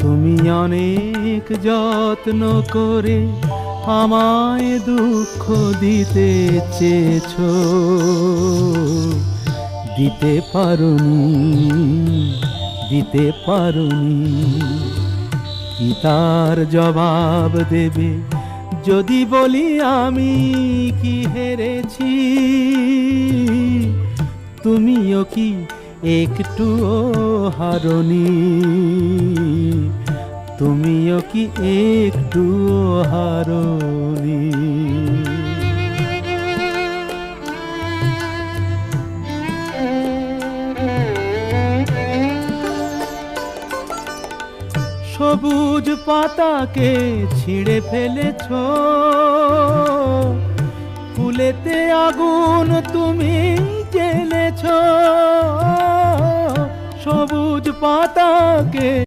তুমি অনেক যত্ন করে আমায় দুঃখ দিতে চেয়েছো, দিতে পারোনি। কি তার জবাব দেবে যদি বলি আমি কি হেরেছি? তুমিও কি একটুও হারোনি? তুমিও কি একটুও হারোনি? সবুজ পাতাকে ছিঁড়ে ফেলেছো, ফুলেতে আগুন তুমি জ্বেলেছো। সবুজ পাতাকে